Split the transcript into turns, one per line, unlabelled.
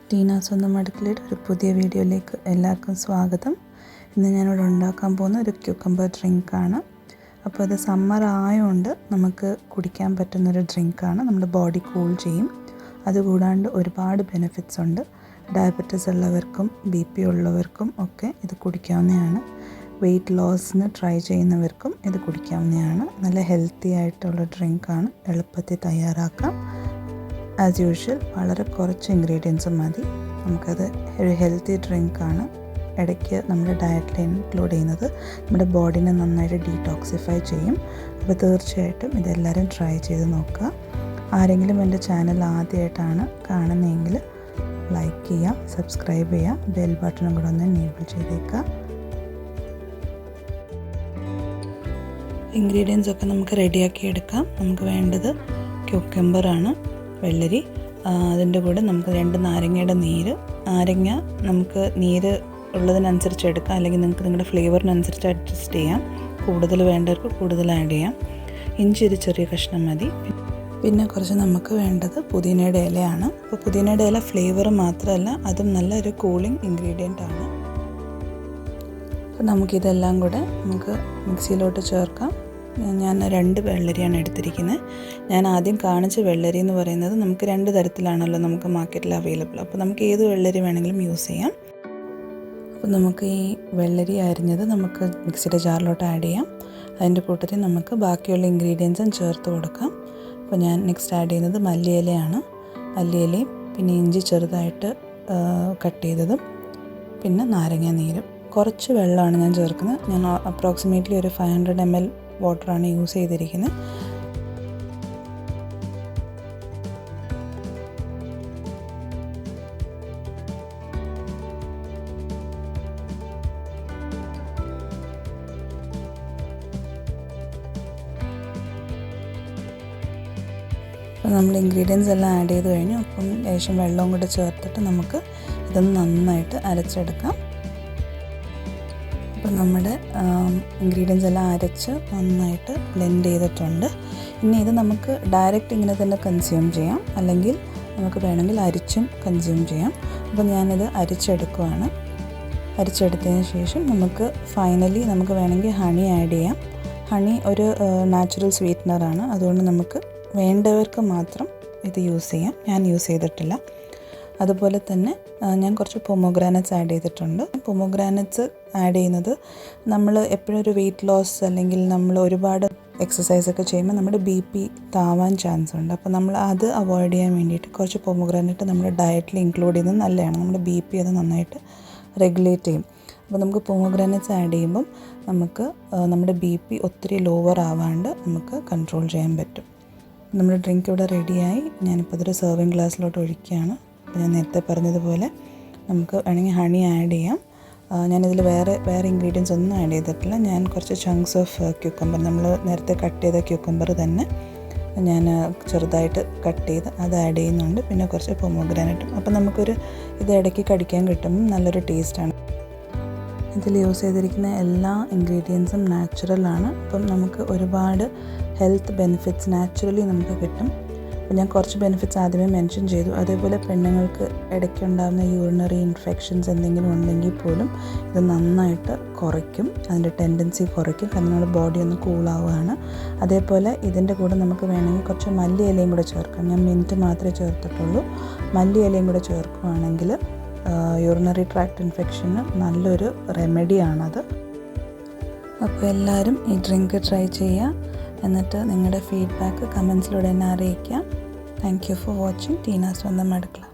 Teena's സ്വന്തം അടുക്കളയുടെ ഒരു പുതിയ വീഡിയോയിലേക്ക് എല്ലാവർക്കും സ്വാഗതം. ഇന്ന് ഞാനിവിടെ ഉണ്ടാക്കാൻ പോകുന്ന ഒരു ക്യൂക്കമ്പർ ഡ്രിങ്കാണ്. അപ്പോൾ അത് സമ്മർ ആയതുകൊണ്ട് നമുക്ക് കുടിക്കാൻ പറ്റുന്നൊരു ഡ്രിങ്കാണ്. നമ്മുടെ ബോഡി കൂൾ ചെയ്യും. അതുകൂടാണ്ട് ഒരുപാട് ബെനിഫിറ്റ്സ് ഉണ്ട്. ഡയബറ്റീസ് ഉള്ളവർക്കും BP ഉള്ളവർക്കും ഒക്കെ ഇത് കുടിക്കാവുന്നതാണ്. വെയ്റ്റ് ലോസിന് ട്രൈ ചെയ്യുന്നവർക്കും ഇത് കുടിക്കാവുന്നതാണ്. നല്ല ഹെൽത്തി ആയിട്ടുള്ള ഡ്രിങ്കാണ്. എളുപ്പത്തിൽ തയ്യാറാക്കാം. ആസ് യൂഷ്വൽ വളരെ കുറച്ച് ഇൻഗ്രീഡിയൻസ് മതി. നമുക്കത് ഒരു ഹെൽത്തി ഡ്രിങ്കാണ്. ഇടയ്ക്ക് നമ്മുടെ ഡയറ്റിൽ ഇൻക്ലൂഡ് ചെയ്യുന്നത് നമ്മുടെ ബോഡീനെ നന്നായിട്ട് ഡീടോക്സിഫൈ ചെയ്യും. അപ്പോൾ തീർച്ചയായിട്ടും ഇതെല്ലാവരും ട്രൈ ചെയ്ത് നോക്കുക. ആരെങ്കിലും എൻ്റെ ചാനൽ ആദ്യമായിട്ടാണ് കാണുന്നതെങ്കിൽ ലൈക്ക് ചെയ്യുക, സബ്സ്ക്രൈബ് ചെയ്യുക, ബെൽ ബട്ടണും കൂടെ ഒന്ന് എനേബിൾ ചെയ്തേക്കുക. ഇൻഗ്രീഡിയൻസ് ഒക്കെ നമുക്ക് റെഡിയാക്കി എടുക്കാം. നമുക്ക് വേണ്ടത് ക്യൂക്കമ്പറാണ്, വെള്ളരി. അതിൻ്റെ കൂടെ നമുക്ക് 2 നാരങ്ങയുടെ നീര്. നാരങ്ങ നമുക്ക് നീര് ഉള്ളതിനനുസരിച്ച് എടുക്കാം, അല്ലെങ്കിൽ നിങ്ങൾക്ക് നിങ്ങളുടെ ഫ്ലേവറിനനുസരിച്ച് അഡ്ജസ്റ്റ് ചെയ്യാം. കൂടുതൽ വേണ്ടവർക്ക് കൂടുതൽ ആഡ് ചെയ്യാം. ഇഞ്ചി ഒരു ചെറിയ കഷ്ണം മതി. പിന്നെ കുറച്ച് നമുക്ക് വേണ്ടത് പുതിനയുടെ ഇലയാണ്. അപ്പോൾ പുതിനയുടെ ഇല ഫ്ലേവർ മാത്രമല്ല, അതും നല്ലൊരു കൂളിംഗ് ഇൻഗ്രീഡിയൻ്റ് ആണ്. അപ്പോൾ നമുക്കിതെല്ലാം കൂടെ നമുക്ക് മിക്സിയിലോട്ട് ചേർക്കാം. ഞാൻ 2 വെള്ളരിയാണ് എടുത്തിരിക്കുന്നത്. ഞാൻ ആദ്യം കാണിച്ച വെള്ളരി എന്ന് പറയുന്നത് നമുക്ക് 2 തരത്തിലാണല്ലോ നമുക്ക് മാർക്കറ്റിൽ അവൈലബിൾ. അപ്പോൾ നമുക്ക് ഏത് വെള്ളരി വേണമെങ്കിലും യൂസ് ചെയ്യാം. അപ്പോൾ നമുക്ക് ഈ വെള്ളരി അരിഞ്ഞത് നമുക്ക് മിക്സിയുടെ ജാറിലോട്ട് ആഡ് ചെയ്യാം. അതിൻ്റെ കൂട്ടത്തിൽ നമുക്ക് ബാക്കിയുള്ള ഇൻഗ്രീഡിയൻസും ചേർത്ത് കൊടുക്കാം. അപ്പോൾ ഞാൻ നെക്സ്റ്റ് ആഡ് ചെയ്യുന്നത് മല്ലിയിലയാണ്. മല്ലിയിലയും പിന്നെ ഇഞ്ചി ചെറുതായിട്ട് കട്ട് ചെയ്തതും പിന്നെ നാരങ്ങ നീരും. കുറച്ച് വെള്ളമാണ് ഞാൻ ചേർക്കുന്നത്. ഞാൻ അപ്രോക്സിമേറ്റ്ലി ഒരു 500 ml വാട്ടറാണ് യൂസ് ചെയ്തിരിക്കുന്നത്. അപ്പോൾ നമ്മൾ ഇൻഗ്രീഡിയൻസ് എല്ലാം ആഡ് ചെയ്ത് കഴിഞ്ഞു. അപ്പം ലേശം വെള്ളവും കൂടെ ചേർത്തിട്ട് നമുക്ക് ഇതൊന്ന് നന്നായിട്ട് അരച്ചെടുക്കാം. അപ്പോൾ നമ്മുടെ ഇൻഗ്രീഡിയൻസ് എല്ലാം അരച്ച് നന്നായിട്ട് ബ്ലെൻഡ് ചെയ്തിട്ടുണ്ട്. ഇനി ഇത് നമുക്ക് ഡയറക്റ്റ് ഇങ്ങനെ തന്നെ കൺസ്യൂം ചെയ്യാം, അല്ലെങ്കിൽ നമുക്ക് വേണമെങ്കിൽ അരിച്ചും കൺസ്യൂം ചെയ്യാം. അപ്പോൾ ഞാനിത് അരിച്ചെടുക്കുവാണ്. അരിച്ചെടുത്തതിന് ശേഷം നമുക്ക് ഫൈനലി നമുക്ക് വേണമെങ്കിൽ ഹണി ആഡ് ചെയ്യാം. ഹണി ഒരു നാച്ചുറൽ സ്വീറ്റ്നറാണ്. അതുകൊണ്ട് നമുക്ക് വേണ്ടവർക്ക് മാത്രം ഇത് യൂസ് ചെയ്യാം. ഞാൻ യൂസ് ചെയ്തിട്ടില്ല. അതുപോലെ തന്നെ ഞാൻ കുറച്ച് പൊമോഗ്രാനറ്റ്സ് ആഡ് ചെയ്തിട്ടുണ്ട്. പൊമോഗ്രാനറ്റ്സ് ആഡ് ചെയ്യുന്നത് നമ്മൾ എപ്പോഴും ഒരു വെയ്റ്റ് ലോസ് അല്ലെങ്കിൽ നമ്മൾ ഒരുപാട് എക്സസൈസൊക്കെ ചെയ്യുമ്പോൾ നമ്മുടെ BP താവാൻ ചാൻസ് ഉണ്ട്. അപ്പോൾ നമ്മൾ അത് അവോയ്ഡ് ചെയ്യാൻ വേണ്ടിയിട്ട് കുറച്ച് പൊമോഗ്രാനറ്റ് നമ്മുടെ ഡയറ്റിൽ ഇൻക്ലൂഡ് ചെയ്യുന്നത് നല്ലതാണ്. നമ്മുടെ BP അത് നന്നായിട്ട് റെഗുലേറ്റ് ചെയ്യും. അപ്പോൾ നമുക്ക് പൊമോഗ്രാനറ്റ്സ് ആഡ് ചെയ്യുമ്പം നമുക്ക് നമ്മുടെ BP ഒത്തിരി ലോവർ ആവാണ്ട് നമുക്ക് കൺട്രോൾ ചെയ്യാൻ പറ്റും. നമ്മുടെ ഡ്രിങ്ക് ഇവിടെ റെഡിയായി. ഞാനിപ്പോൾ അതൊരു സെർവിങ് ഗ്ലാസ്സിലോട്ട് ഒഴിക്കുകയാണ്. അപ്പോൾ ഞാൻ നേരത്തെ പറഞ്ഞതുപോലെ നമുക്ക് വേണമെങ്കിൽ ഹണി ആഡ് ചെയ്യാം. ഞാനിതിൽ വേറെ ഇൻഗ്രീഡിയൻസ് ഒന്നും ആഡ് ചെയ്തിട്ടില്ല. ഞാൻ കുറച്ച് ചങ്ക്സ് ഓഫ് ക്യൂക്കമ്പർ, നമ്മൾ നേരത്തെ കട്ട് ചെയ്ത ക്യൂക്കമ്പർ തന്നെ ഞാൻ ചെറുതായിട്ട് കട്ട് ചെയ്ത് അത് ആഡ് ചെയ്യുന്നുണ്ട്. പിന്നെ കുറച്ച് പൊമോഗ്രാനറ്റും. അപ്പോൾ നമുക്കൊരു ഇത് ഇടയ്ക്ക് കടിക്കാൻ കിട്ടുമ്പോൾ നല്ലൊരു ടേസ്റ്റാണ്. ഇതിൽ യൂസ് ചെയ്തിരിക്കുന്ന എല്ലാ ഇൻഗ്രീഡിയൻസും നാച്ചുറലാണ്. അപ്പം നമുക്ക് ഒരുപാട് ഹെൽത്ത് ബെനിഫിറ്റ്സ് നാച്ചുറലി നമുക്ക് കിട്ടും. അപ്പോൾ ഞാൻ കുറച്ച് ബെനിഫിറ്റ്സ് ആദ്യമേ മെൻഷൻ ചെയ്തു. അതേപോലെ പെണ്ണുങ്ങൾക്ക് ഇടയ്ക്കുണ്ടാകുന്ന യൂറിനറി ഇൻഫെക്ഷൻസ് എന്തെങ്കിലും ഉണ്ടെങ്കിൽ പോലും ഇത് നന്നായിട്ട് കുറയ്ക്കും. അതിൻ്റെ ടെൻഡൻസി കുറയ്ക്കും. കാരണം നമ്മുടെ ബോഡി ഒന്ന് കൂളാവുകയാണ്. അതേപോലെ ഇതിൻ്റെ കൂടെ നമുക്ക് വേണമെങ്കിൽ കുറച്ച് മല്ലി ഇലയും കൂടെ ചേർക്കാം. ഞാൻ മിൻറ്റ് മാത്രമേ ചേർത്തിട്ടുള്ളൂ. മല്ലി ഇലയും കൂടെ ചേർക്കുകയാണെങ്കിൽ യൂറിനറി ട്രാക്ട് ഇൻഫെക്ഷന് നല്ലൊരു റെമഡിയാണത്. അപ്പോൾ എല്ലാവരും ഈ ഡ്രിങ്ക് ട്രൈ ചെയ്യുക. എന്നിട്ട് നിങ്ങളുടെ ഫീഡ്ബാക്ക് കമൻസിലൂടെ എന്നെ അറിയിക്കുക. Thank you for watching Teena's സ്വന്തം അടുക്കള.